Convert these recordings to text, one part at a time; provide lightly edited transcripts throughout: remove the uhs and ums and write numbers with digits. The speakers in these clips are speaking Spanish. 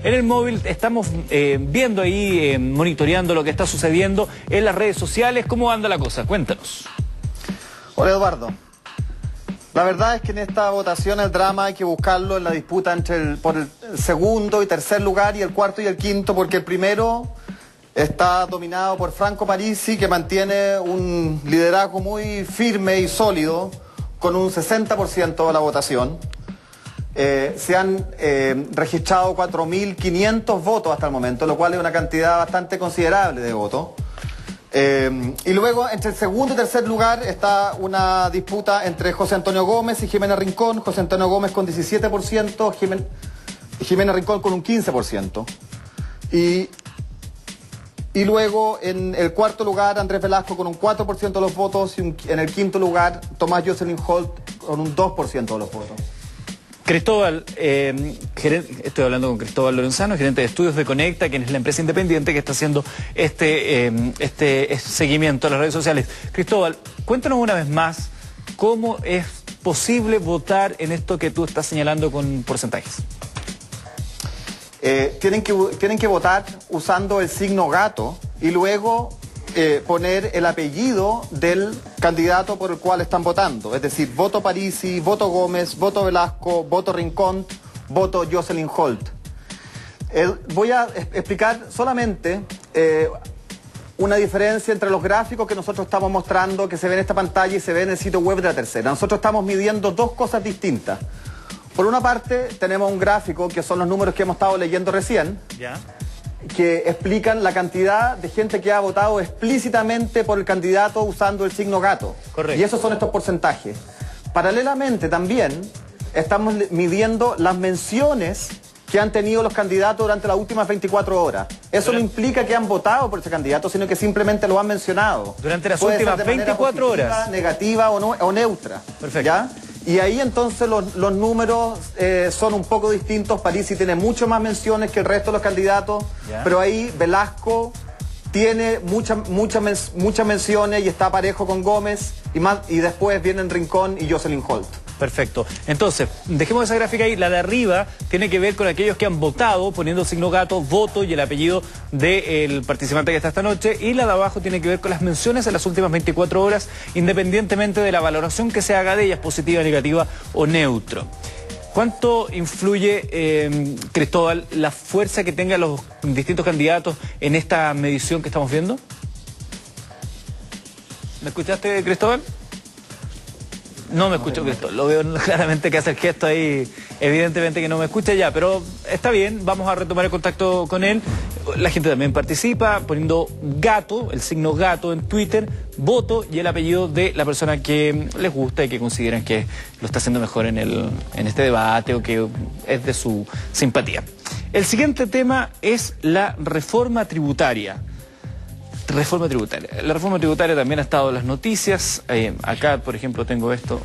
en el móvil. Estamos viendo ahí, monitoreando lo que está sucediendo en las redes sociales. ¿Cómo anda la cosa? Cuéntanos. Hola, Eduardo. La verdad es que en esta votación el drama hay que buscarlo en la disputa por el segundo y tercer lugar y el cuarto y el quinto, porque el primero está dominado por Franco Parisi, que mantiene un liderazgo muy firme y sólido, con un 60% de la votación. Se han registrado 4.500 votos hasta el momento, lo cual es una cantidad bastante considerable de votos. Y luego, entre el segundo y tercer lugar, está una disputa entre José Antonio Gómez y Jimena Rincón. José Antonio Gómez con 17%, Jimena Rincón con un 15%. Y luego, en el cuarto lugar, Andrés Velasco con un 4% de los votos, y en el quinto lugar, Tomás Jocelyn Holt con un 2% de los votos. Cristóbal, estoy hablando con Cristóbal Lorenzano, gerente de estudios de Conecta, quien es la empresa independiente que está haciendo este seguimiento a las redes sociales. Cristóbal, cuéntanos una vez más cómo es posible votar en esto que tú estás señalando con porcentajes. Tienen que votar usando el signo gato y luego poner el apellido del candidato por el cual están votando. Es decir, voto Parisi, voto Gómez, voto Velasco, voto Rincón, voto Jocelyn Holt. Voy a explicar solamente una diferencia entre los gráficos que nosotros estamos mostrando, que se ve en esta pantalla y se ve en el sitio web de La Tercera. Nosotros estamos midiendo dos cosas distintas. Por una parte, tenemos un gráfico, que son los números que hemos estado leyendo recién, que explican la cantidad de gente que ha votado explícitamente por el candidato usando el signo gato. Correcto. Y esos son estos porcentajes. Paralelamente también estamos midiendo las menciones que han tenido los candidatos durante las últimas 24 horas. Eso no implica que han votado por ese candidato, sino que simplemente lo han mencionado. Durante las últimas 24 horas. Negativa o neutra. Perfecto. ¿Ya? Y ahí entonces los números son un poco distintos. Parisi tiene mucho más menciones que el resto de los candidatos, pero ahí Velasco tiene muchas menciones y está parejo con Gómez, y después vienen Rincón y Jocelyn Holt. Perfecto. Entonces, dejemos esa gráfica ahí. La de arriba tiene que ver con aquellos que han votado, poniendo el signo gato, voto y el apellido del participante que está esta noche. Y la de abajo tiene que ver con las menciones en las últimas 24 horas, independientemente de la valoración que se haga de ellas, positiva, negativa o neutro. ¿Cuánto influye, Cristóbal, la fuerza que tengan los distintos candidatos en esta medición que estamos viendo? ¿Me escuchaste, Cristóbal? No me escucho, Cristóbal. Lo veo claramente que hace el gesto ahí. Evidentemente que no me escucha ya, pero está bien. Vamos a retomar el contacto con él. La gente también participa poniendo gato, el signo gato en Twitter, voto y el apellido de la persona que les gusta y que consideran que lo está haciendo mejor en este debate o que es de su simpatía. El siguiente tema es la reforma tributaria. La reforma tributaria también ha estado en las noticias. Acá, por ejemplo, tengo esto.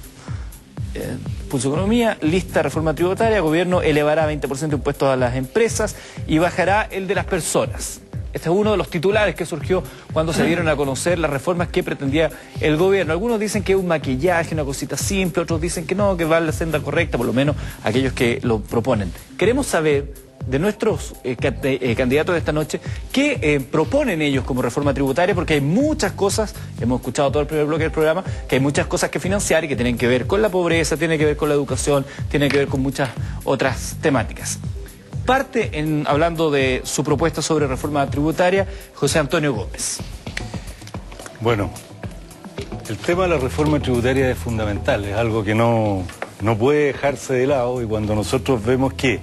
Pulso Economía, lista reforma tributaria. Gobierno elevará 20% impuestos a las empresas y bajará el de las personas. Este es uno de los titulares que surgió cuando se dieron a conocer las reformas que pretendía el gobierno. Algunos dicen que es un maquillaje, una cosita simple. Otros dicen que no, que va a la senda correcta, por lo menos aquellos que lo proponen. Queremos saber de nuestros candidatos de esta noche, ¿qué proponen ellos como reforma tributaria? Porque hay muchas cosas, hemos escuchado todo el primer bloque del programa, que hay muchas cosas que financiar y que tienen que ver con la pobreza, tienen que ver con la educación, tienen que ver con muchas otras temáticas. Parte, hablando de su propuesta sobre reforma tributaria, José Antonio Gómez. Bueno, el tema de la reforma tributaria es fundamental, es algo que no puede dejarse de lado, y cuando nosotros vemos que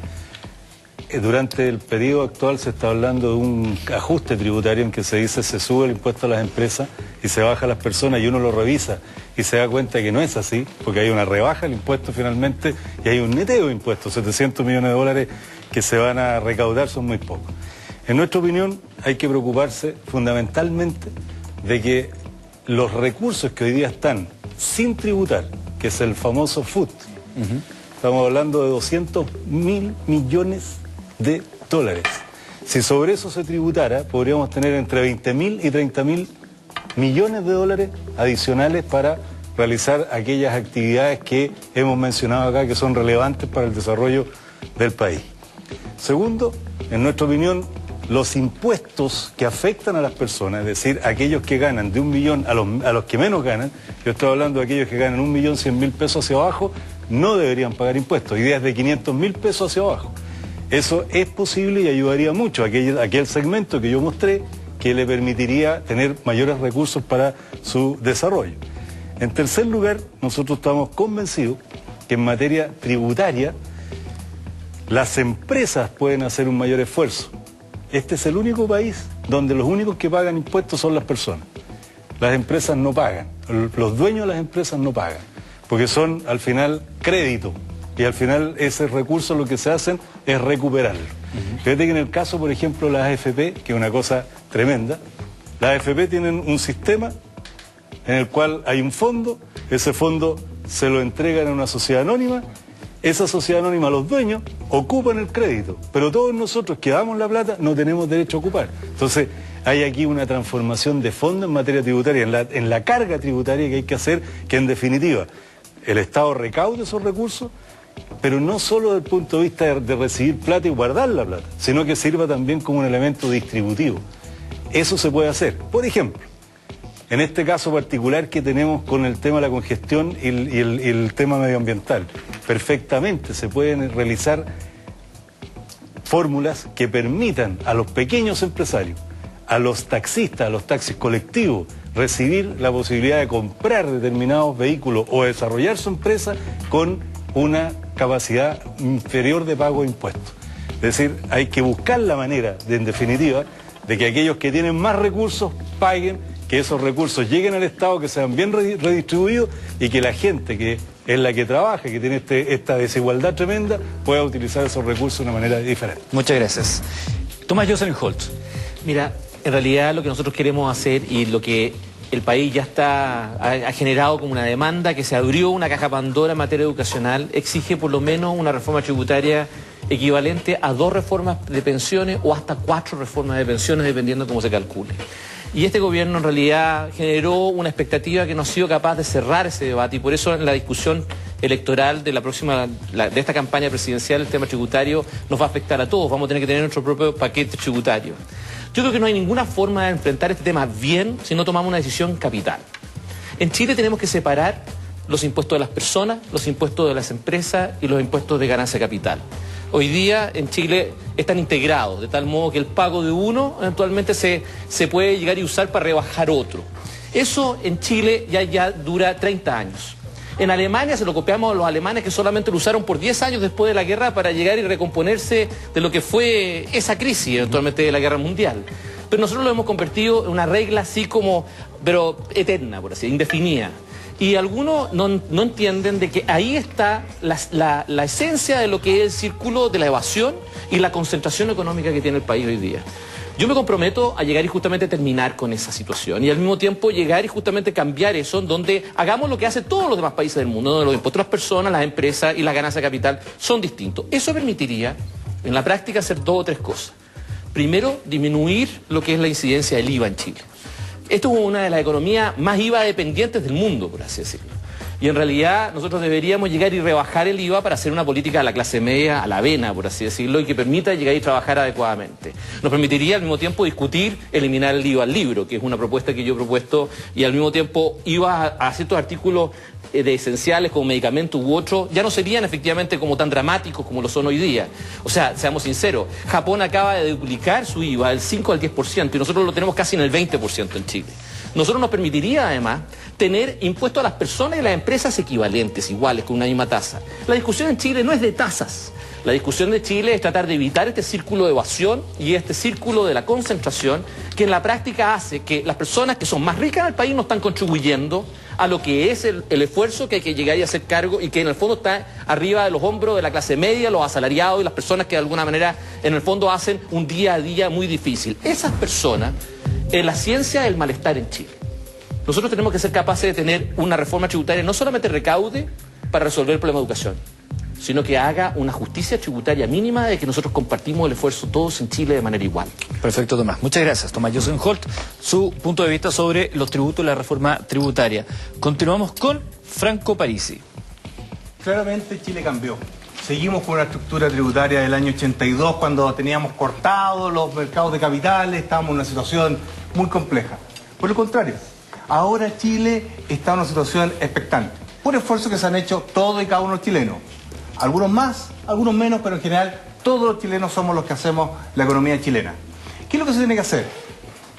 durante el periodo actual se está hablando de un ajuste tributario en que se dice se sube el impuesto a las empresas y se baja a las personas, y uno lo revisa y se da cuenta que no es así, porque hay una rebaja del impuesto finalmente y hay un neteo de impuestos, 700 millones de dólares que se van a recaudar son muy pocos. En nuestra opinión hay que preocuparse fundamentalmente de que los recursos que hoy día están sin tributar, que es el famoso FUT, estamos hablando de 200.000 millones de dólares. Si sobre eso se tributara, podríamos tener entre 20.000 y 30.000 millones de dólares adicionales para realizar aquellas actividades que hemos mencionado acá, que son relevantes para el desarrollo del país. Segundo, en nuestra opinión, los impuestos que afectan a las personas, es decir, aquellos que ganan de 1 millón a los que menos ganan, yo estoy hablando de aquellos que ganan 1.100.000 pesos hacia abajo, no deberían pagar impuestos, ideas de 500.000 pesos hacia abajo. Eso es posible y ayudaría mucho a aquel segmento que yo mostré, que le permitiría tener mayores recursos para su desarrollo. En tercer lugar, nosotros estamos convencidos que en materia tributaria las empresas pueden hacer un mayor esfuerzo. Este es el único país donde los únicos que pagan impuestos son las personas. Las empresas no pagan, los dueños de las empresas no pagan, porque son al final crédito y al final ese recurso lo que se hacen es recuperarlo. Fíjate que en el caso, por ejemplo, de las AFP, que es una cosa tremenda, las AFP tienen un sistema en el cual hay un fondo, ese fondo se lo entregan a una sociedad anónima, esa sociedad anónima, los dueños, ocupan el crédito, pero todos nosotros que damos la plata no tenemos derecho a ocupar. Entonces, hay aquí una transformación de fondo en materia tributaria, en la carga tributaria que hay que hacer, que en definitiva el Estado recaude esos recursos, pero no solo desde el punto de vista de recibir plata y guardar la plata, sino que sirva también como un elemento distributivo. Eso se puede hacer. Por ejemplo, en este caso particular que tenemos con el tema de la congestión y el tema medioambiental, perfectamente se pueden realizar fórmulas que permitan a los pequeños empresarios, a los taxistas, a los taxis colectivos, recibir la posibilidad de comprar determinados vehículos o desarrollar su empresa con una capacidad inferior de pago de impuestos. Es decir, hay que buscar la manera, en definitiva, de que aquellos que tienen más recursos paguen, que esos recursos lleguen al Estado, que sean bien redistribuidos y que la gente que es la que trabaja, que tiene esta desigualdad tremenda, pueda utilizar esos recursos de una manera diferente. Muchas gracias. Tomás Jocelyn Holt. Mira, en realidad lo que nosotros queremos hacer y lo que el país ya ha generado como una demanda, que se abrió una caja Pandora en materia educacional, exige por lo menos una reforma tributaria equivalente a 2 reformas de pensiones o hasta 4 reformas de pensiones, dependiendo de cómo se calcule. Y este gobierno en realidad generó una expectativa que no ha sido capaz de cerrar ese debate, y por eso en la discusión electoral de de esta campaña presidencial el tema tributario nos va a afectar a todos. Vamos a tener que tener nuestro propio paquete tributario. Yo creo que no hay ninguna forma de enfrentar este tema bien si no tomamos una decisión capital. En Chile tenemos que separar los impuestos de las personas, los impuestos de las empresas y los impuestos de ganancia capital. Hoy día en Chile están integrados, de tal modo que el pago de uno eventualmente se puede llegar y usar para rebajar otro. Eso en Chile ya dura 30 años. En Alemania se lo copiamos a los alemanes, que solamente lo usaron por 10 años después de la guerra para llegar y recomponerse de lo que fue esa crisis eventualmente de la guerra mundial. Pero nosotros lo hemos convertido en una regla así como, pero eterna, por así, indefinida. Y algunos no entienden de que ahí está la esencia de lo que es el círculo de la evasión y la concentración económica que tiene el país hoy día. Yo me comprometo a llegar y justamente terminar con esa situación y al mismo tiempo llegar y justamente cambiar eso, donde hagamos lo que hacen todos los demás países del mundo, donde los impuestos a las personas, las empresas y la ganancia de capital son distintos. Eso permitiría en la práctica hacer 2 o 3 cosas. Primero, disminuir lo que es la incidencia del IVA en Chile. Esto es una de las economías más IVA dependientes del mundo, por así decirlo. Y en realidad nosotros deberíamos llegar y rebajar el IVA para hacer una política a la clase media, a la avena, por así decirlo, y que permita llegar y trabajar adecuadamente. Nos permitiría al mismo tiempo discutir eliminar el IVA al libro, que es una propuesta que yo he propuesto, y al mismo tiempo IVA a ciertos artículos de esenciales como medicamentos u otros, ya no serían efectivamente como tan dramáticos como lo son hoy día. O sea, seamos sinceros, Japón acaba de duplicar su IVA del 5 al 10% y nosotros lo tenemos casi en el 20% en Chile. Nosotros nos permitiría además tener impuestos a las personas y las empresas equivalentes, iguales, con una misma tasa. La discusión en Chile no es de tasas. La discusión de Chile es tratar de evitar este círculo de evasión y este círculo de la concentración que en la práctica hace que las personas que son más ricas del país no están contribuyendo a lo que es el esfuerzo que hay que llegar y hacer cargo y que en el fondo está arriba de los hombros de la clase media, los asalariados y las personas que de alguna manera en el fondo hacen un día a día muy difícil. Esas personas, la ciencia del malestar en Chile. Nosotros tenemos que ser capaces de tener una reforma tributaria no solamente recaude para resolver el problema de educación, sino que haga una justicia tributaria mínima de que nosotros compartimos el esfuerzo todos en Chile de manera igual. Perfecto, Tomás. Muchas gracias. Tomás Jocelyn Holt, su punto de vista sobre los tributos y la reforma tributaria. Continuamos con Franco Parisi. Claramente Chile cambió. seguimos con una estructura tributaria del año 82 cuando teníamos cortados los mercados de capitales, estábamos en una situación muy compleja. Por el contrario, ahora Chile está en una situación expectante, por esfuerzos que se han hecho todos y cada uno de los chilenos. Algunos más, algunos menos, pero en general todos los chilenos somos los que hacemos la economía chilena. ¿Qué es lo que se tiene que hacer?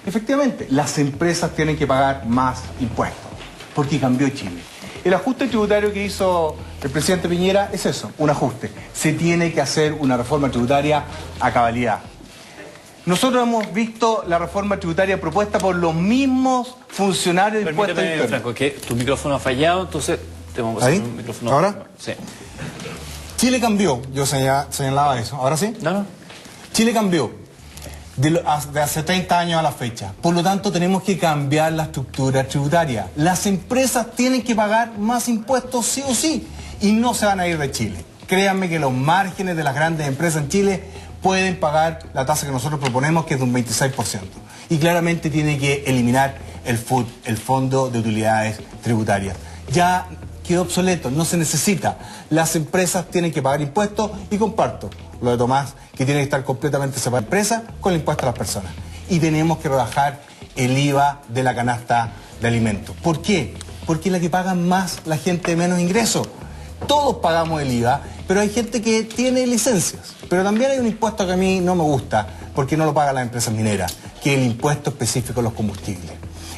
Efectivamente, las empresas tienen que pagar más impuestos, porque cambió Chile. El ajuste tributario que hizo el presidente Piñera es eso, un ajuste. Se tiene que hacer una reforma tributaria a cabalidad. Nosotros hemos visto la reforma tributaria propuesta por los mismos funcionarios de impuestos Permíteme, internos. Franco, que tu micrófono ha fallado, entonces te vamos a pasar un micrófono. ¿Ahora? Sí. Chile cambió, yo señalaba eso. ¿Ahora sí? No. Chile cambió de hace 30 años a la fecha. Por lo tanto, tenemos que cambiar la estructura tributaria. Las empresas tienen que pagar más impuestos sí o sí y no se van a ir de Chile. Créanme que los márgenes de las grandes empresas en Chile pueden pagar la tasa que nosotros proponemos, que es de un 26%. Y claramente tiene que eliminar el FUT, el Fondo de Utilidades Tributarias. Ya quedó obsoleto, no se necesita. Las empresas tienen que pagar impuestos y comparto lo de Tomás, que tiene que estar completamente separada la empresa con el impuesto a las personas. Y tenemos que rebajar el IVA de la canasta de alimentos. ¿Por qué? Porque es la que pagan más la gente de menos ingresos. Todos pagamos el IVA, pero hay gente que tiene licencias. Pero también hay un impuesto que a mí no me gusta, porque no lo pagan las empresas mineras, que es el impuesto específico a los combustibles.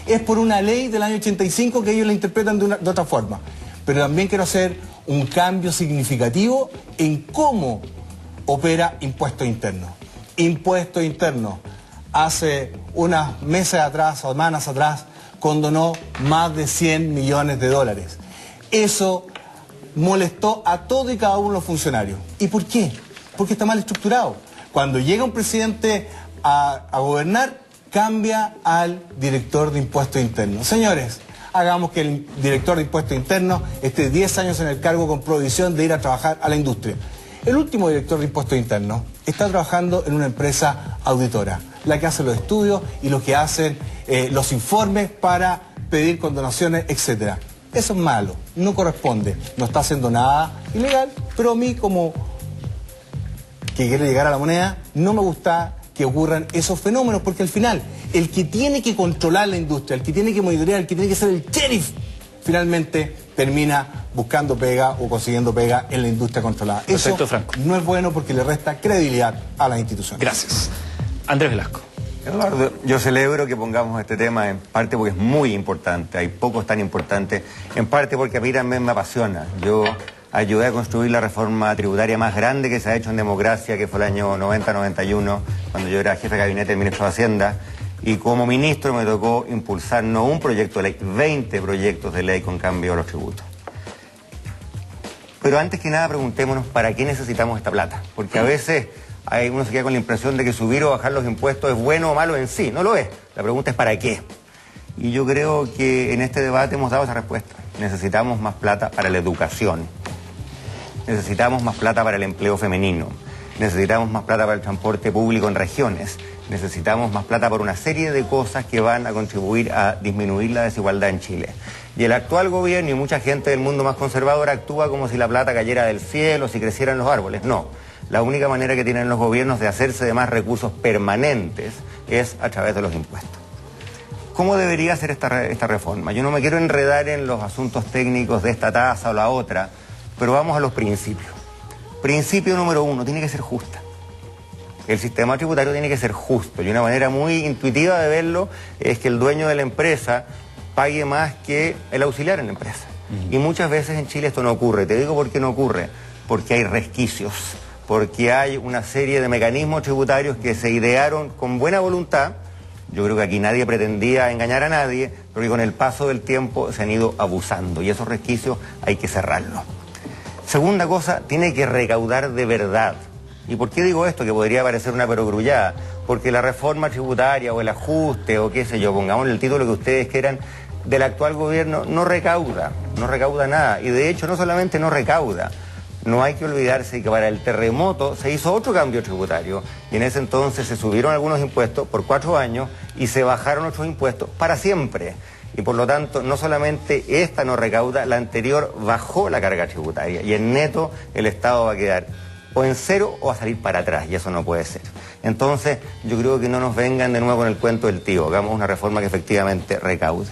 Es por una ley del año 85 que ellos la interpretan de otra forma. Pero también quiero hacer un cambio significativo en cómo opera Impuestos Internos. Impuestos Internos, hace unos meses atrás, semanas atrás, condonó más de 100 millones de dólares. Eso molestó a todos y cada uno de los funcionarios. ¿Y por qué? Porque está mal estructurado. Cuando llega un presidente a gobernar, cambia al director de Impuestos Internos. Señores, hagamos que el director de Impuestos Internos esté 10 años en el cargo con prohibición de ir a trabajar a la industria. El último director de Impuestos Internos está trabajando en una empresa auditora, la que hace los estudios y los que hacen los informes para pedir condonaciones, etc. Eso es malo, no corresponde, no está haciendo nada ilegal, pero a mí como que quiere llegar a la moneda, no me gusta que ocurran esos fenómenos, porque al final el que tiene que controlar la industria, el que tiene que monitorear, el que tiene que ser el sheriff, finalmente termina buscando pega o consiguiendo pega en la industria controlada. Perfecto, Eso Franco. no es bueno porque le resta credibilidad a las instituciones. Gracias. Andrés Velasco. Eduardo, yo celebro que pongamos este tema en parte porque es muy importante, hay pocos tan importantes, en parte porque a mí también me apasiona. Yo ayudé a construir la reforma tributaria más grande que se ha hecho en democracia, que fue el año 90-91, cuando yo era jefe de gabinete del ministro de Hacienda, y como ministro me tocó impulsar no un proyecto de ley, 20 proyectos de ley con cambio a los tributos. Pero antes que nada preguntémonos para qué necesitamos esta plata, porque a veces uno se queda con la impresión de que subir o bajar los impuestos es bueno o malo en sí. No lo es. La pregunta es ¿para qué? Y yo creo que en este debate hemos dado esa respuesta. Necesitamos más plata para la educación. Necesitamos más plata para el empleo femenino. Necesitamos más plata para el transporte público en regiones. Necesitamos más plata para una serie de cosas que van a contribuir a disminuir la desigualdad en Chile. Y el actual gobierno y mucha gente del mundo más conservador actúa como si la plata cayera del cielo, si crecieran los árboles. No. La única manera que tienen los gobiernos de hacerse de más recursos permanentes es a través de los impuestos. ¿Cómo debería ser esta reforma? Yo no me quiero enredar en los asuntos técnicos de esta tasa o la otra, pero vamos a los principios. Principio número 1, tiene que ser justa. El sistema tributario tiene que ser justo y una manera muy intuitiva de verlo es que el dueño de la empresa pague más que el auxiliar en la empresa. Y muchas veces en Chile esto no ocurre. Te digo por qué no ocurre. Porque hay resquicios, porque hay una serie de mecanismos tributarios que se idearon con buena voluntad. Yo creo que aquí nadie pretendía engañar a nadie, pero que con el paso del tiempo se han ido abusando y esos resquicios hay que cerrarlos. Segunda cosa, tiene que recaudar de verdad. ¿Y por qué digo esto? Que podría parecer una perogrullada. Porque la reforma tributaria o el ajuste o qué sé yo, pongamos el título que ustedes quieran, del actual gobierno no recauda nada. Y de hecho no solamente no recauda, no hay que olvidarse que para el terremoto se hizo otro cambio tributario y en ese entonces se subieron algunos impuestos por 4 años y se bajaron otros impuestos para siempre. y por lo tanto no solamente esta no recauda, la anterior bajó la carga tributaria y en neto el Estado va a quedar o en cero o a salir para atrás, y eso no puede ser. Entonces yo creo que no nos vengan de nuevo con el cuento del tío, hagamos una reforma que efectivamente recaude.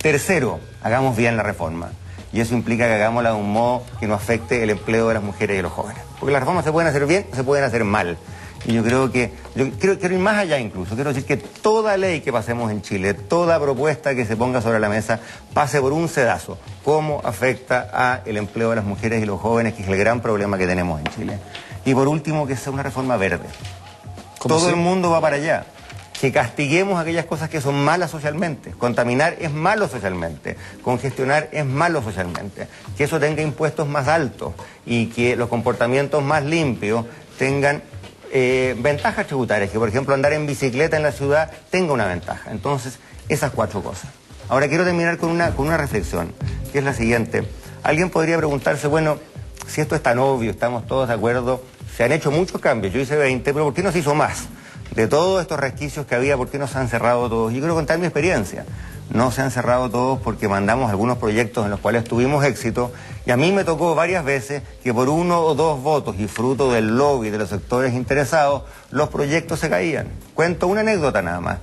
Tercero, hagamos bien la reforma. Y eso implica que hagámosla de un modo que no afecte el empleo de las mujeres y de los jóvenes. Porque las reformas se pueden hacer bien o se pueden hacer mal. Y yo quiero ir más allá incluso. Quiero decir que toda ley que pasemos en Chile, toda propuesta que se ponga sobre la mesa, pase por un sedazo. ¿Cómo afecta al empleo de las mujeres y los jóvenes, que es el gran problema que tenemos en Chile? Y por último, que sea una reforma verde. Todo el mundo va para allá. Que castiguemos aquellas cosas que son malas socialmente. Contaminar es malo socialmente, congestionar es malo socialmente. Que eso tenga impuestos más altos y que los comportamientos más limpios tengan ventajas tributarias, que por ejemplo andar en bicicleta en la ciudad tenga una ventaja. Entonces, esas 4 cosas. Ahora quiero terminar con una reflexión, que es la siguiente. Alguien podría preguntarse, bueno, si esto es tan obvio, estamos todos de acuerdo, se han hecho muchos cambios, yo hice 20, pero ¿por qué no se hizo más? De todos estos resquicios que había, ¿por qué no se han cerrado todos? Yo quiero contar mi experiencia. No se han cerrado todos porque mandamos algunos proyectos en los cuales tuvimos éxito, y a mí me tocó varias veces que por 1 o 2 votos y fruto del lobby de los sectores interesados, los proyectos se caían. Cuento una anécdota nada más.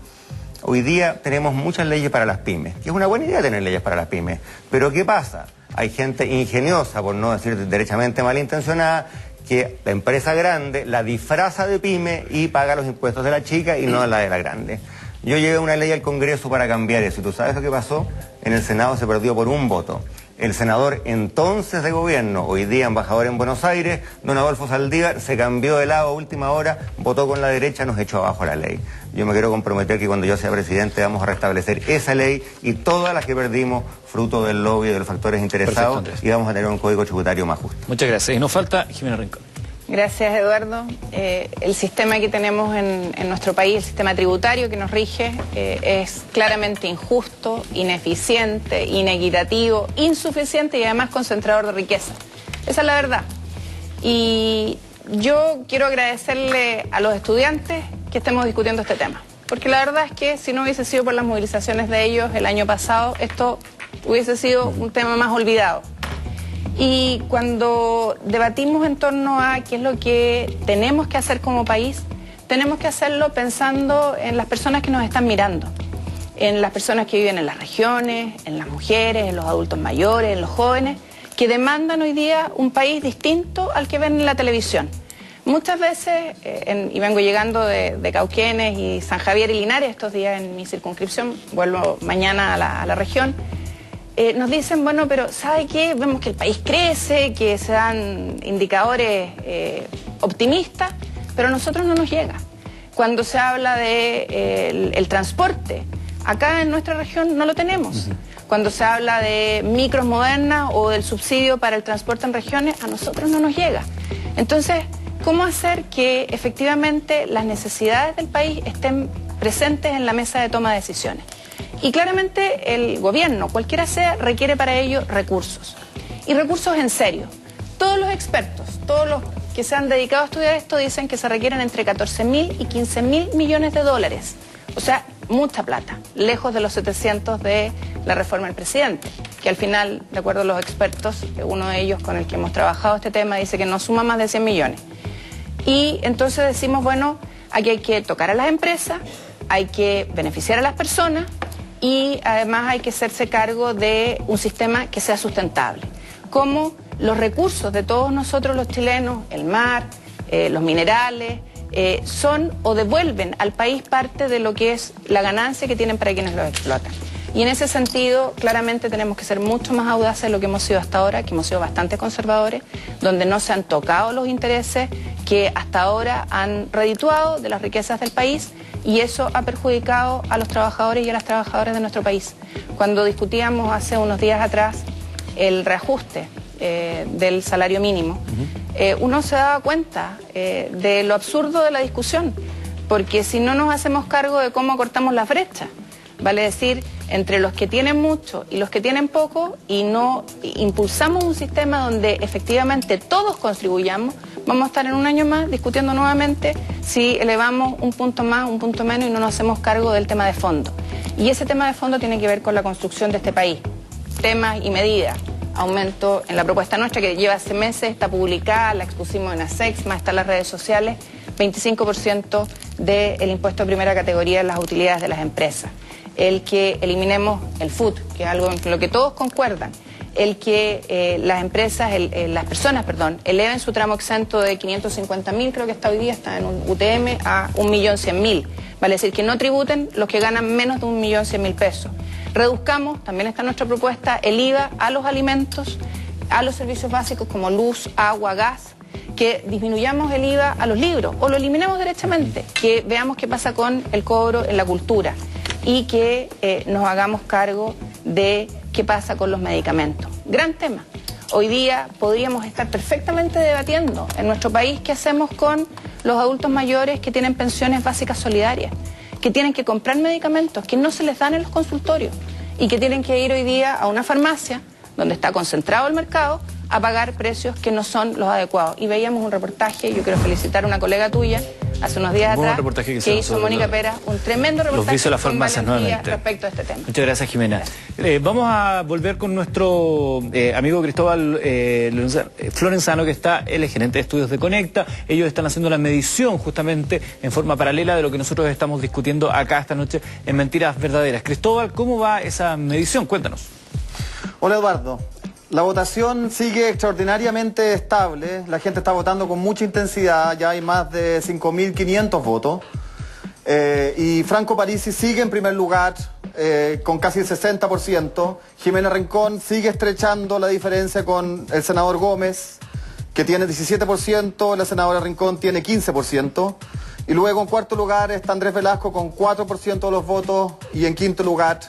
Hoy día tenemos muchas leyes para las pymes, que es una buena idea tener leyes para las pymes, pero ¿qué pasa? Hay gente ingeniosa, por no decir derechamente malintencionada, que la empresa grande la disfraza de pyme y paga los impuestos de la chica y no la de la grande. Yo llevé una ley al Congreso para cambiar eso, y tú sabes lo que pasó. En el Senado se perdió por 1 voto. El senador entonces de gobierno, hoy día embajador en Buenos Aires, don Adolfo Saldívar, se cambió de lado a última hora, votó con la derecha, nos echó abajo la ley. Yo me quiero comprometer que cuando yo sea presidente vamos a restablecer esa ley y todas las que perdimos fruto del lobby de los factores interesados. Perfecto, y vamos a tener un código tributario más justo. Muchas gracias. Y nos falta Jimena Rincón. Gracias, Eduardo. El sistema que tenemos en nuestro país, el sistema tributario que nos rige, es claramente injusto, ineficiente, inequitativo, insuficiente y además concentrador de riqueza. Esa es la verdad. Y yo quiero agradecerle a los estudiantes que estemos discutiendo este tema. Porque la verdad es que si no hubiese sido por las movilizaciones de ellos el año pasado, esto hubiese sido un tema más olvidado. Y cuando debatimos en torno a qué es lo que tenemos que hacer como país, tenemos que hacerlo pensando en las personas que nos están mirando, en las personas que viven en las regiones, en las mujeres, en los adultos mayores, en los jóvenes, que demandan hoy día un país distinto al que ven en la televisión. Muchas veces, y vengo llegando de Cauquenes y San Javier y Linares estos días en mi circunscripción, vuelvo mañana a la región, nos dicen, bueno, pero ¿sabe qué? Vemos que el país crece, que se dan indicadores optimistas, pero a nosotros no nos llega. Cuando se habla de el transporte, acá en nuestra región no lo tenemos. Cuando se habla de micros modernas o del subsidio para el transporte en regiones, a nosotros no nos llega. Entonces, ¿cómo hacer que efectivamente las necesidades del país estén presentes en la mesa de toma de decisiones? Y claramente el gobierno, cualquiera sea, requiere para ello recursos. Y recursos en serio. Todos los expertos, todos los que se han dedicado a estudiar esto dicen que se requieren entre 14.000 y 15.000 millones de dólares. O sea, mucha plata, lejos de los 700 de la reforma del presidente, que al final, de acuerdo a los expertos, uno de ellos con el que hemos trabajado este tema, dice que no suma más de 100 millones. Y entonces decimos, bueno, aquí hay que tocar a las empresas, hay que beneficiar a las personas, y además hay que hacerse cargo de un sistema que sea sustentable. Como los recursos de todos nosotros los chilenos, el mar, los minerales, son o devuelven al país parte de lo que es la ganancia que tienen para quienes los explotan. Y en ese sentido, claramente tenemos que ser mucho más audaces de lo que hemos sido hasta ahora, que hemos sido bastante conservadores, donde no se han tocado los intereses que hasta ahora han redituado de las riquezas del país, y eso ha perjudicado a los trabajadores y a las trabajadoras de nuestro país. Cuando discutíamos hace unos días atrás el reajuste del salario mínimo, uno se daba cuenta de lo absurdo de la discusión, porque si no nos hacemos cargo de cómo cortamos las brechas, vale decir, entre los que tienen mucho y los que tienen poco, y no impulsamos un sistema donde efectivamente todos contribuyamos, vamos a estar en un año más discutiendo nuevamente si elevamos un punto más, un punto menos y no nos hacemos cargo del tema de fondo. Y ese tema de fondo tiene que ver con la construcción de este país. Temas y medidas. Aumento en la propuesta nuestra que lleva hace meses, está publicada, la expusimos en ASEX, más está en las redes sociales, 25% del impuesto de primera categoría en las utilidades de las empresas. El que eliminemos el FUT, que es algo en lo que todos concuerdan. El que las personas, eleven su tramo exento de 550.000, creo que está hoy día, está en un UTM, a 1.100.000. Vale decir que no tributen los que ganan menos de 1.100.000 pesos. Reduzcamos, también está nuestra propuesta, el IVA a los alimentos, a los servicios básicos como luz, agua, gas, que disminuyamos el IVA a los libros o lo eliminemos derechamente, que veamos qué pasa con el cobro en la cultura y que nos hagamos cargo de qué pasa con los medicamentos. Gran tema. Hoy día podríamos estar perfectamente debatiendo en nuestro país qué hacemos con los adultos mayores que tienen pensiones básicas solidarias, que tienen que comprar medicamentos que no se les dan en los consultorios y que tienen que ir hoy día a una farmacia donde está concentrado el mercado a pagar precios que no son los adecuados. Y veíamos un reportaje, yo quiero felicitar a una colega tuya, hace unos días atrás, que hizo Mónica Pera, un tremendo reportaje con valentía respecto a este tema. Muchas gracias, Jimena. Vamos a volver con nuestro amigo Cristóbal Florenzano, que está, él es gerente de estudios de Conecta. Ellos están haciendo la medición justamente en forma paralela de lo que nosotros estamos discutiendo acá esta noche en Mentiras Verdaderas. Cristóbal, ¿cómo va esa medición? Cuéntanos. Hola, Eduardo. La votación sigue extraordinariamente estable, la gente está votando con mucha intensidad, ya hay más de 5.500 votos. Y Franco Parisi sigue en primer lugar con casi el 60%. Jimena Rincón sigue estrechando la diferencia con el senador Gómez, que tiene 17%, la senadora Rincón tiene 15%. Y luego en cuarto lugar está Andrés Velasco con 4% de los votos y en quinto lugar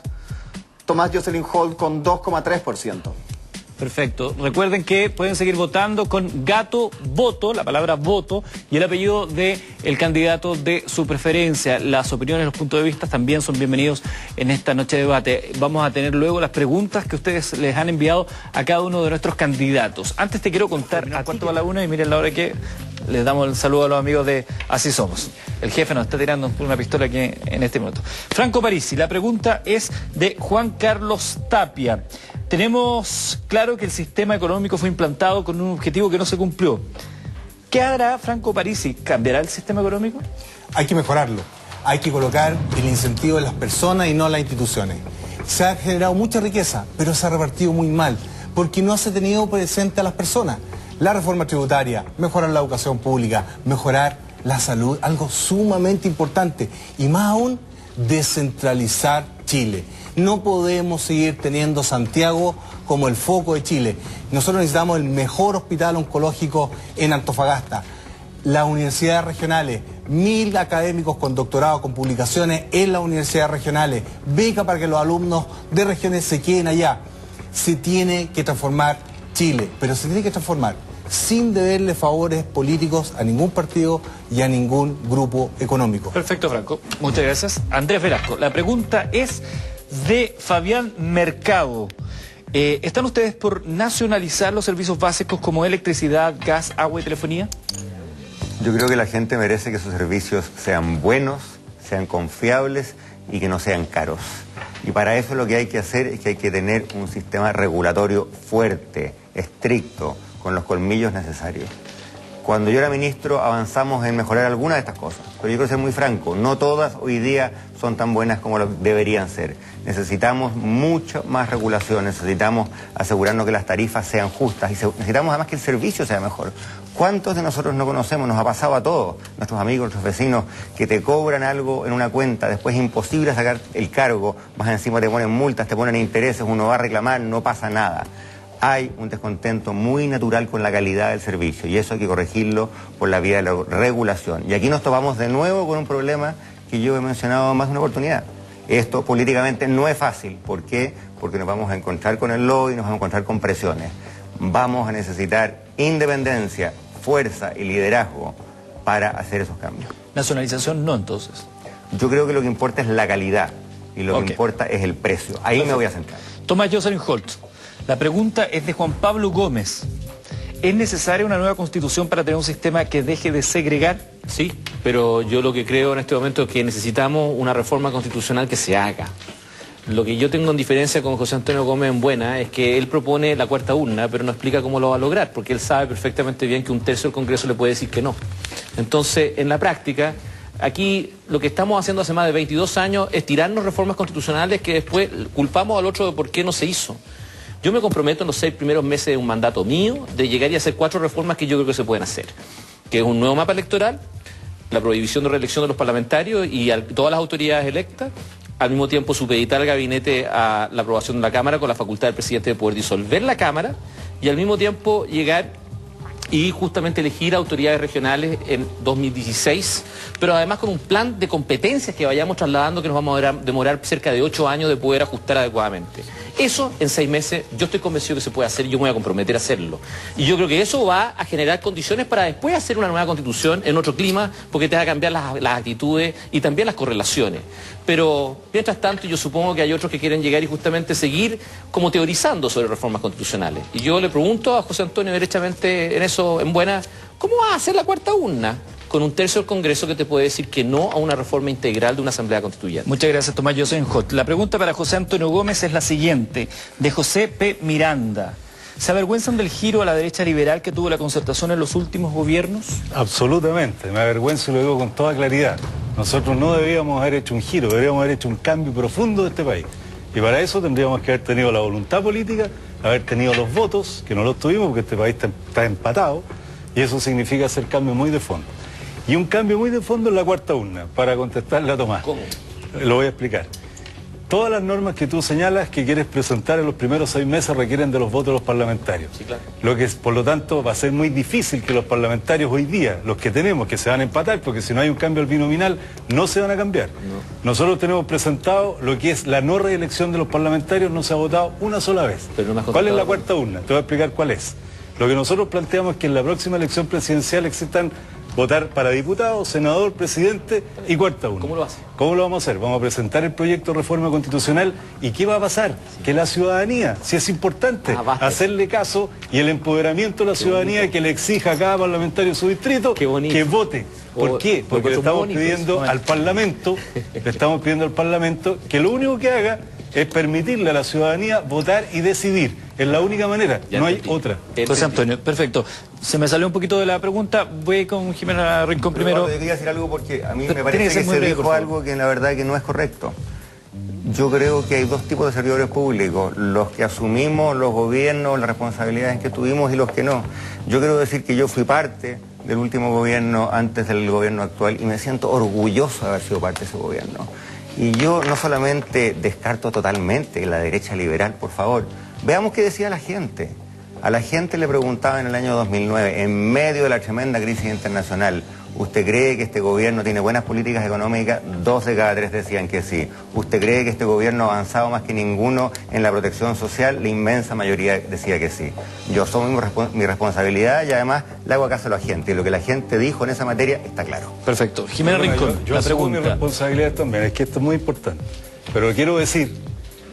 Tomás Jocelyn Holt con 2,3%. Perfecto. Recuerden que pueden seguir votando con Gato Voto, la palabra voto, y el apellido del candidato de su preferencia. Las opiniones, los puntos de vista también son bienvenidos en esta noche de debate. Vamos a tener luego las preguntas que ustedes les han enviado a cada uno de nuestros candidatos. Antes te quiero contar a cuánto va la una y miren la hora que les damos el saludo a los amigos de Así Somos. El jefe nos está tirando una pistola aquí en este minuto. Franco Parisi, la pregunta es de Juan Carlos Tapia. Tenemos claro que el sistema económico fue implantado con un objetivo que no se cumplió. ¿Qué hará Franco Parisi? ¿Cambiará el sistema económico? Hay que mejorarlo. Hay que colocar el incentivo en las personas y no en las instituciones. Se ha generado mucha riqueza, pero se ha repartido muy mal, porque no se ha tenido presente a las personas. La reforma tributaria, mejorar la educación pública, mejorar la salud, algo sumamente importante. Y más aún, descentralizar Chile. No podemos seguir teniendo Santiago como el foco de Chile. Nosotros necesitamos el mejor hospital oncológico en Antofagasta. Las universidades regionales, 1.000 académicos con doctorado, con publicaciones en las universidades regionales, beca para que los alumnos de regiones se queden allá. Se tiene que transformar Chile, pero se tiene que transformar sin deberle favores políticos a ningún partido y a ningún grupo económico. Perfecto, Franco. Muchas gracias. Andrés Velasco, la pregunta es de Fabián Mercado. ¿Están ustedes por nacionalizar los servicios básicos como electricidad, gas, agua y telefonía? Yo creo que la gente merece que sus servicios sean buenos, sean confiables y que no sean caros. Y para eso lo que hay que hacer es que hay que tener un sistema regulatorio fuerte, estricto, con los colmillos necesarios. Cuando yo era ministro avanzamos en mejorar algunas de estas cosas, pero yo quiero ser muy franco, no todas hoy día son tan buenas como lo deberían ser. Necesitamos mucho más regulación, necesitamos asegurarnos que las tarifas sean justas y necesitamos además que el servicio sea mejor. ¿Cuántos de nosotros no conocemos? Nos ha pasado a todos, nuestros amigos, nuestros vecinos, que te cobran algo en una cuenta, después es imposible sacar el cargo, más encima te ponen multas, te ponen intereses, uno va a reclamar, no pasa nada. Hay un descontento muy natural con la calidad del servicio y eso hay que corregirlo por la vía de la regulación. Y aquí nos topamos de nuevo con un problema que yo he mencionado más de una oportunidad. Esto políticamente no es fácil. ¿Por qué? Porque nos vamos a encontrar con el lobby, nos vamos a encontrar con presiones. Vamos a necesitar independencia, fuerza y liderazgo para hacer esos cambios. Nacionalización no, entonces. Yo creo que lo que importa es la calidad y lo que importa es el precio. Ahí me voy a centrar. Tomás Jocelyn Holt. La pregunta es de Juan Pablo Gómez. ¿Es necesaria una nueva constitución para tener un sistema que deje de segregar? Sí, pero yo lo que creo en este momento es que necesitamos una reforma constitucional que se haga. Lo que yo tengo en diferencia con José Antonio Gómez en Buena es que él propone la cuarta urna, pero no explica cómo lo va a lograr, porque él sabe perfectamente bien que un tercio del Congreso le puede decir que no. Entonces, en la práctica, aquí lo que estamos haciendo hace más de 22 años es tirarnos reformas constitucionales que después culpamos al otro de por qué no se hizo. Yo me comprometo en los 6 primeros meses de un mandato mío de llegar y hacer 4 reformas que yo creo que se pueden hacer, que es un nuevo mapa electoral, la prohibición de reelección de los parlamentarios y todas las autoridades electas, al mismo tiempo supeditar al gabinete a la aprobación de la Cámara con la facultad del presidente de poder disolver la Cámara y al mismo tiempo llegar y justamente elegir autoridades regionales en 2016, pero además con un plan de competencias que vayamos trasladando que nos vamos a demorar cerca de 8 años de poder ajustar adecuadamente. Eso en 6 meses yo estoy convencido que se puede hacer y yo me voy a comprometer a hacerlo. Y yo creo que eso va a generar condiciones para después hacer una nueva constitución en otro clima, porque te va a cambiar las actitudes y también las correlaciones. Pero mientras tanto yo supongo que hay otros que quieren llegar y justamente seguir como teorizando sobre reformas constitucionales. Y yo le pregunto a José Antonio derechamente en eso, en Buena, ¿cómo va a hacer la cuarta urna con un tercio del Congreso que te puede decir que no a una reforma integral de una Asamblea Constituyente? Muchas gracias, Tomás Josenhot. La pregunta para José Antonio Gómez es la siguiente, de José P. Miranda. ¿Se avergüenzan del giro a la derecha liberal que tuvo la concertación en los últimos gobiernos? Absolutamente, me avergüenzo y lo digo con toda claridad. Nosotros no debíamos haber hecho un giro, deberíamos haber hecho un cambio profundo de este país. Y para eso tendríamos que haber tenido la voluntad política, haber tenido los votos, que no los tuvimos porque este país está empatado, y eso significa hacer cambios muy de fondo. Y un cambio muy de fondo en la cuarta urna, para contestarle a Tomás. ¿Cómo? Lo voy a explicar. Todas las normas que tú señalas que quieres presentar en los primeros 6 meses requieren de los votos de los parlamentarios. Sí, claro. Lo que, por lo tanto, va a ser muy difícil que los parlamentarios hoy día, los que tenemos, que se van a empatar, porque si no hay un cambio al binominal, no se van a cambiar. No. Nosotros tenemos presentado lo que es la no reelección de los parlamentarios, no se ha votado una sola vez. Pero no me has ¿Cuál es la contestado. cuarta urna? Te voy a explicar cuál es. Lo que nosotros planteamos es que en la próxima elección presidencial existan votar para diputado, senador, presidente y cuarta urna. ¿Cómo lo hace? ¿Cómo lo vamos a hacer? Vamos a presentar el proyecto de reforma constitucional y ¿qué va a pasar? Que la ciudadanía, si es importante, hacerle caso y el empoderamiento de la ciudadanía que le exija a cada parlamentario de su distrito que vote. ¿Por qué? Porque le estamos pidiendo al Parlamento, que lo único que haga es permitirle a la ciudadanía votar y decidir. Es la única manera, no hay otra. José Antonio, perfecto. Se me salió un poquito de la pregunta. Voy con Jimena Rincón primero. Yo quería decir algo porque a mí me Tiene parece que ser que muy se breve, dijo por favor. algo que la verdad que no es correcto. Yo creo que hay 2 tipos de servidores públicos, los que asumimos los gobiernos, las responsabilidades que tuvimos y los que no. Yo quiero decir que yo fui parte del último gobierno antes del gobierno actual y me siento orgulloso de haber sido parte de ese gobierno. Y yo no solamente descarto totalmente la derecha liberal, por favor, veamos qué decía la gente. A la gente le preguntaba en el año 2009, en medio de la tremenda crisis internacional, ¿usted cree que este gobierno tiene buenas políticas económicas? 2 de cada 3 decían que sí. ¿Usted cree que este gobierno ha avanzado más que ninguno en la protección social? La inmensa mayoría decía que sí. Yo asumo mi responsabilidad y además le hago caso a la gente. Y lo que la gente dijo en esa materia está claro. Perfecto. Jimena Rincón, Yo la asumo mi pregunta. responsabilidad también, es que esto es muy importante. Pero quiero decir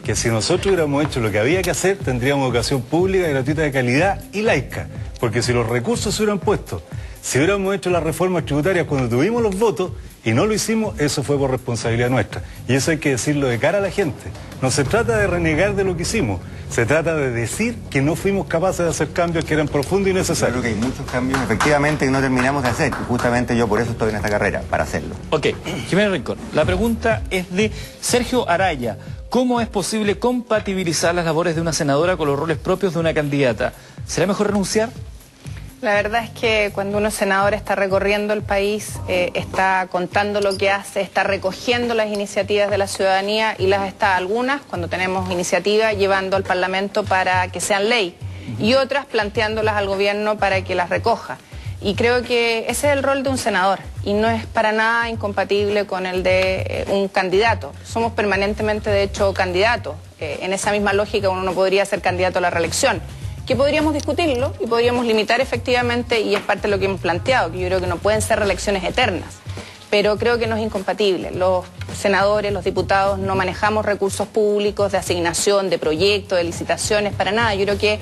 que si nosotros hubiéramos hecho lo que había que hacer, tendríamos educación pública, gratuita, de calidad y laica. Porque si los recursos se hubieran puesto, si hubiéramos hecho las reformas tributarias cuando tuvimos los votos y no lo hicimos, eso fue por responsabilidad nuestra. Y eso hay que decirlo de cara a la gente. No se trata de renegar de lo que hicimos, se trata de decir que no fuimos capaces de hacer cambios que eran profundos y Yo necesarios. creo que hay muchos cambios efectivamente que no terminamos de hacer. Y justamente yo por eso estoy en esta carrera, para hacerlo. Ok, Jimena Rincón, la pregunta es de Sergio Araya. ¿Cómo es posible compatibilizar las labores de una senadora con los roles propios de una candidata? ¿Será mejor renunciar? La verdad es que cuando uno es senador está recorriendo el país, está contando lo que hace, está recogiendo las iniciativas de la ciudadanía y las está algunas, cuando tenemos iniciativas, llevando al Parlamento para que sean ley y otras planteándolas al gobierno para que las recoja. Y creo que ese es el rol de un senador y no es para nada incompatible con el de un candidato. Somos permanentemente, de hecho, candidatos. En esa misma lógica uno no podría ser candidato a la reelección. Que podríamos discutirlo y podríamos limitar efectivamente, y es parte de lo que hemos planteado, que yo creo que no pueden ser reelecciones eternas. Pero creo que no es incompatible. Los senadores, los diputados no manejamos recursos públicos de asignación, de proyectos, de licitaciones, para nada. Yo creo que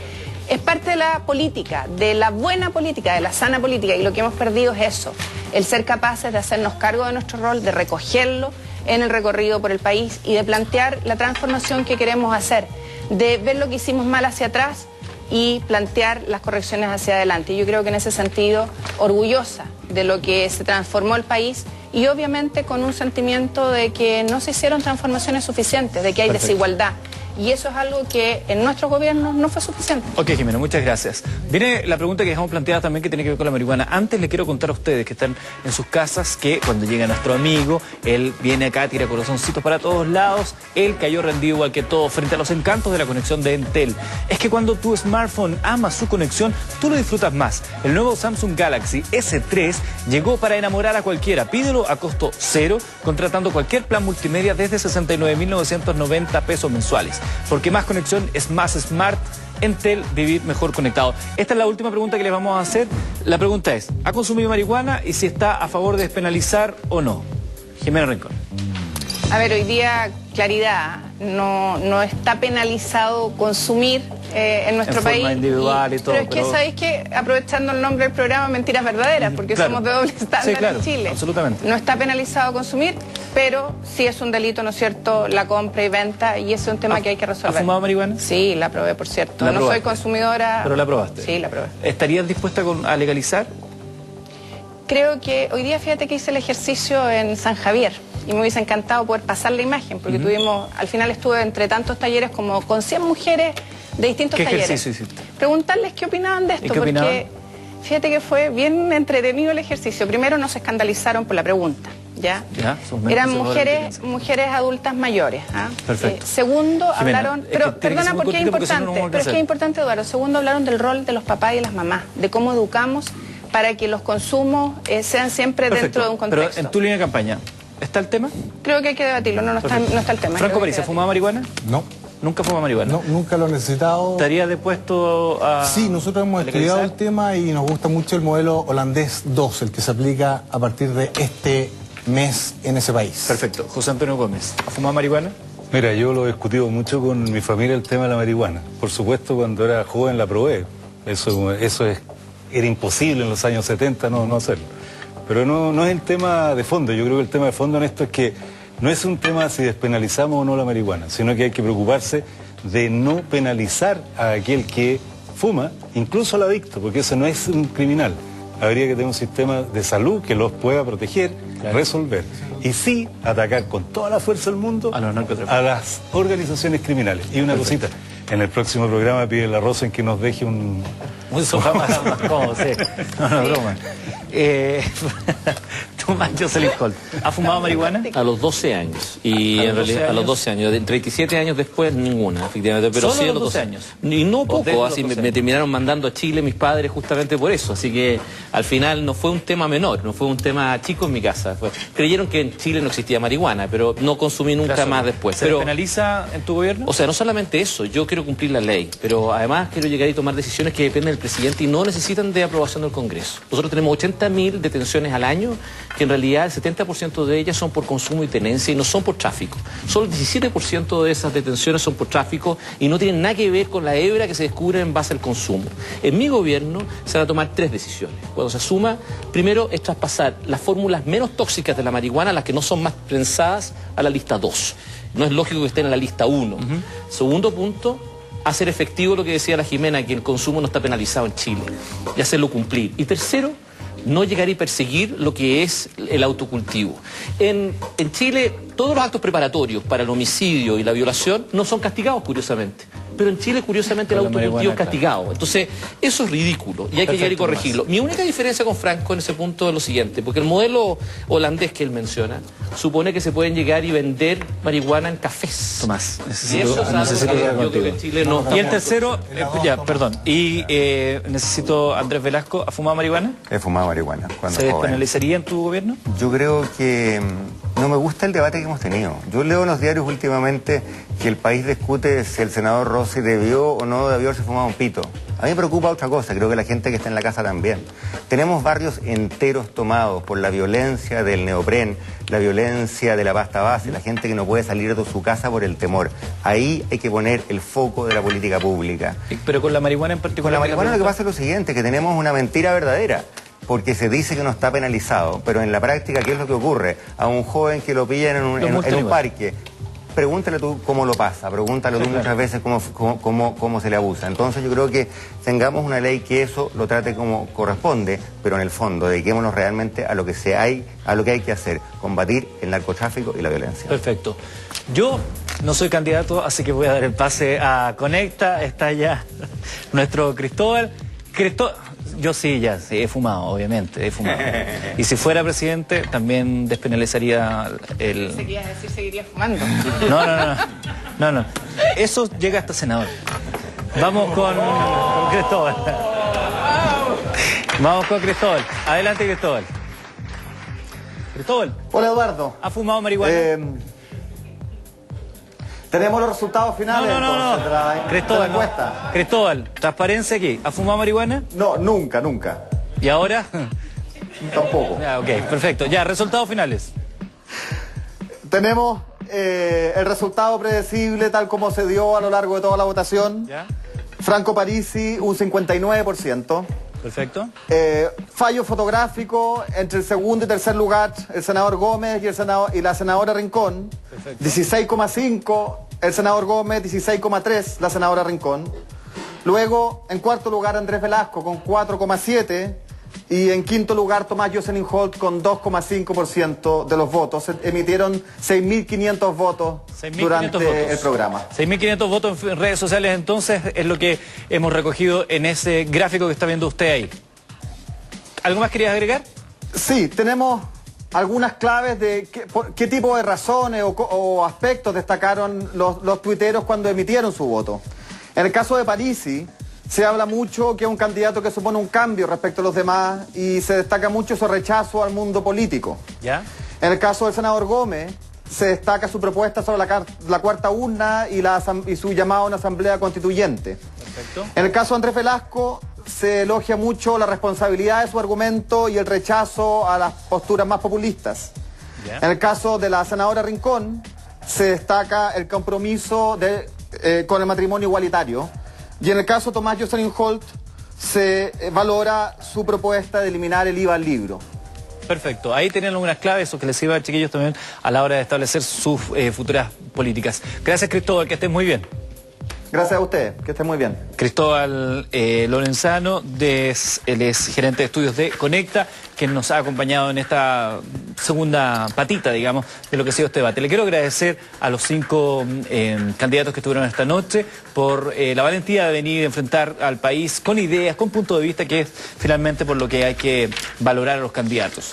Es parte de la política, de la buena política, de la sana política, y lo que hemos perdido es eso, el ser capaces de hacernos cargo de nuestro rol, de recogerlo en el recorrido por el país y de plantear la transformación que queremos hacer, de ver lo que hicimos mal hacia atrás y plantear las correcciones hacia adelante. Yo creo que en ese sentido, orgullosa de lo que se transformó el país y obviamente con un sentimiento de que no se hicieron transformaciones suficientes, de que hay desigualdad. Y eso es algo que en nuestro gobierno no fue suficiente. Ok, Jimena, muchas gracias. Viene la pregunta que dejamos planteada también que tiene que ver con la marihuana. Antes le quiero contar a ustedes que están en sus casas que cuando llega nuestro amigo, él viene acá, tira corazoncitos para todos lados, él cayó rendido igual que todo frente a los encantos de la conexión de Entel. Es que cuando tu smartphone ama su conexión, tú lo disfrutas más. El nuevo Samsung Galaxy S3 llegó para enamorar a cualquiera. Pídelo a costo cero, contratando cualquier plan multimedia desde 69.990 pesos mensuales. Porque más conexión es más smart. Entel, vivir mejor conectado. Esta es la última pregunta que les vamos a hacer. La pregunta es, ¿ha consumido marihuana y si está a favor de despenalizar o no? Jimena Rincón. A ver, hoy día, claridad, no está penalizado consumir en nuestro país. Forma individual y todo. Pero es que, ¿sabéis qué? Aprovechando el nombre del programa, Mentiras Verdaderas, porque claro, somos de doble estándar sí, claro, en Chile. Absolutamente. No está penalizado consumir, pero sí es un delito, ¿no es cierto?, la compra y venta, y ese es un tema que hay que resolver. ¿Ha fumado marihuana? Sí, la probé, por cierto. ¿La no probaste? soy consumidora. ¿Pero la probaste? Sí, la probé. ¿Estarías dispuesta a legalizar? Creo que hoy día, fíjate que hice el ejercicio en San Javier y me hubiese encantado poder pasar la imagen, porque al final estuve entre tantos talleres como con 100 mujeres de distintos talleres. ¿Qué ejercicio hiciste? Preguntarles qué opinaban de esto, qué opinaban? porque fíjate que fue bien entretenido el ejercicio. Primero no se escandalizaron por la pregunta, ¿ya? Eran mujeres adultas mayores. ¿Ah? Perfecto. Segundo, Jimena, hablaron, es pero que tiene que perdona ser muy porque es cortito porque si no, no importante, vamos a pero es que alcanzar. es importante, Eduardo. Segundo, hablaron del rol de los papás y las mamás, de cómo educamos para que los consumos sean siempre dentro de un contexto. Pero en tu línea de campaña, ¿está el tema? Creo que hay que debatirlo, no está el tema. Franco París, ¿ha fumado marihuana? No, ¿Nunca fuma marihuana? no, nunca lo he necesitado. ¿Estaría dispuesto a...? Sí, nosotros hemos estudiado el legalizar? tema y nos gusta mucho el modelo holandés 2, el que se aplica a partir de este mes en ese país. Perfecto. José Antonio Gómez, ¿ha fumado marihuana? Mira, yo lo he discutido mucho con mi familia el tema de la marihuana. Por supuesto, cuando era joven la probé. Era imposible en los años 70 no hacerlo. Pero no es el tema de fondo. Yo creo que el tema de fondo en esto es que no es un tema si despenalizamos o no la marihuana, sino que hay que preocuparse de no penalizar a aquel que fuma, incluso al adicto, porque eso no es un criminal. Habría que tener un sistema de salud que los pueda proteger, resolver. Y sí atacar con toda la fuerza del mundo a los narcotraficantes, a las organizaciones criminales. Y una cosita, en el próximo programa pide la Rosa en que nos deje un sofá más cómodo, sí. No, broma. Tomás Jocelyn Holt, ¿ha fumado marihuana? A los 12 años. Y en realidad, a los 12 años. De 37 años después, ninguna, efectivamente. Pero ¿Solo sí a los 12 años? Y no desde poco, los así 12 me terminaron mandando a Chile mis padres justamente por eso. Así que al final no fue un tema menor, no fue un tema chico en mi casa. Creyeron que en Chile no existía marihuana, pero no consumí nunca más después. ¿Se penaliza en tu gobierno? O sea, no solamente eso, yo quiero cumplir la ley, pero además quiero llegar y tomar decisiones que dependen del presidente y no necesitan de aprobación del Congreso. Nosotros tenemos 80.000 detenciones al año, que en realidad el 70% de ellas son por consumo y tenencia y no son por tráfico. Solo el 17% de esas detenciones son por tráfico y no tienen nada que ver con la hebra que se descubre en base al consumo. En mi gobierno se van a tomar 3 decisiones. Cuando se asuma, primero es traspasar las fórmulas menos tóxicas de la marihuana, las que no son más prensadas, a la lista 2. No es lógico que estén en la lista 1. Segundo punto, hacer efectivo lo que decía la Jimena, que el consumo no está penalizado en Chile, y hacerlo cumplir. Y tercero, no llegar y perseguir lo que es el autocultivo. En Chile, todos los actos preparatorios para el homicidio y la violación no son castigados, curiosamente. Pero en Chile, curiosamente, el autocultivo es castigado. Entonces, eso es ridículo y hay que llegar y corregirlo. Mi única diferencia con Franco en ese punto es lo siguiente, porque el modelo holandés que él menciona supone que se pueden llegar y vender marihuana en cafés. Tomás, Y eso es algo que yo creo que en Chile no. Y el tercero, necesito Andrés Velasco, ¿ha fumado marihuana? He fumado marihuana cuando ¿Se joven. despenalizaría en tu gobierno? Yo creo que no me gusta el debate que hemos tenido. Yo leo en los diarios últimamente que el país discute si el senador Rossi debió o no debió haberse fumado un pito. A mí me preocupa otra cosa, creo que la gente que está en la casa también. Tenemos barrios enteros tomados por la violencia del neopren, la violencia de la pasta base, la gente que no puede salir de su casa por el temor. Ahí hay que poner el foco de la política pública. Pero con la marihuana en particular... Con la marihuana lo que pasa es lo siguiente, que tenemos una mentira verdadera. Porque se dice que no está penalizado, pero en la práctica, ¿qué es lo que ocurre? A un joven que lo pillan en un parque, pregúntale tú cómo lo pasa, pregúntale tú muchas veces cómo se le abusa. Entonces yo creo que tengamos una ley que eso lo trate como corresponde, pero en el fondo dediquémonos realmente a lo que hay que hacer, combatir el narcotráfico y la violencia. Perfecto. Yo no soy candidato, así que voy a dar el pase a Conecta. Está ya nuestro Cristóbal. Yo sí, he fumado, obviamente, he fumado. Y si fuera presidente, también despenalizaría el... Querías decir, seguiría fumando. No. Eso llega hasta senador. Vamos con Cristóbal. Vamos con Cristóbal. Adelante, Cristóbal. Cristóbal. Hola, Eduardo. ¿Ha fumado marihuana? Tenemos los resultados finales entonces, de la encuesta. Cristóbal, transparencia aquí. ¿Ha fumado marihuana? No, nunca. ¿Y ahora? Tampoco. Ya, ok, perfecto. Ya, resultados finales. Tenemos el resultado predecible tal como se dio a lo largo de toda la votación. ¿Ya? Franco Parisi, un 59%. Perfecto. Fallo fotográfico entre el segundo y tercer lugar, el senador Gómez y la senadora Rincón. 16,5 el senador Gómez, 16,3 la senadora Rincón. Luego, en cuarto lugar, Andrés Velasco con 4,7 y en quinto lugar, Tomás Jocelyn Holt con 2,5% de los votos. Se emitieron 6.500 votos durante el programa. 6.500 votos en redes sociales, entonces, es lo que hemos recogido en ese gráfico que está viendo usted ahí. ¿Algo más querías agregar? Sí, tenemos algunas claves de qué tipo de razones o aspectos destacaron los tuiteros cuando emitieron su voto. En el caso de Parisi, se habla mucho que es un candidato que supone un cambio respecto a los demás y se destaca mucho su rechazo al mundo político. ¿Ya? En el caso del senador Gómez, se destaca su propuesta sobre la cuarta urna y su llamado a una asamblea constituyente. Perfecto. En el caso de Andrés Velasco, se elogia mucho la responsabilidad de su argumento y el rechazo a las posturas más populistas. ¿Ya? En el caso de la senadora Rincón, se destaca el compromiso con el matrimonio igualitario. Y en el caso de Tomás Jocelyn Holt, se valora su propuesta de eliminar el IVA al libro. Perfecto, ahí tienen algunas claves, eso que les sirva a chiquillos también a la hora de establecer sus futuras políticas. Gracias, Cristóbal, que estés muy bien. Gracias a usted, que esté muy bien. Cristóbal Lorenzano, él es gerente de estudios de Conecta, quien nos ha acompañado en esta segunda patita, digamos, de lo que ha sido este debate. Le quiero agradecer a los 5 candidatos que estuvieron esta noche por la valentía de venir a enfrentar al país con ideas, con punto de vista, que es finalmente por lo que hay que valorar a los candidatos.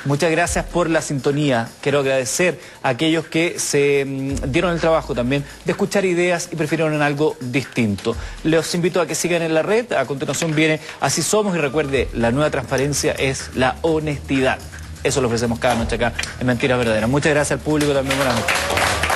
Muchas gracias por la sintonía. Quiero agradecer a aquellos que se dieron el trabajo también de escuchar ideas y prefirieron algo distinto. Les invito a que sigan en la red. A continuación viene Así Somos y recuerde, la nueva transparencia es la honestidad. Eso lo ofrecemos cada noche acá en Mentiras Verdaderas. Muchas gracias al público también. Buenas noches.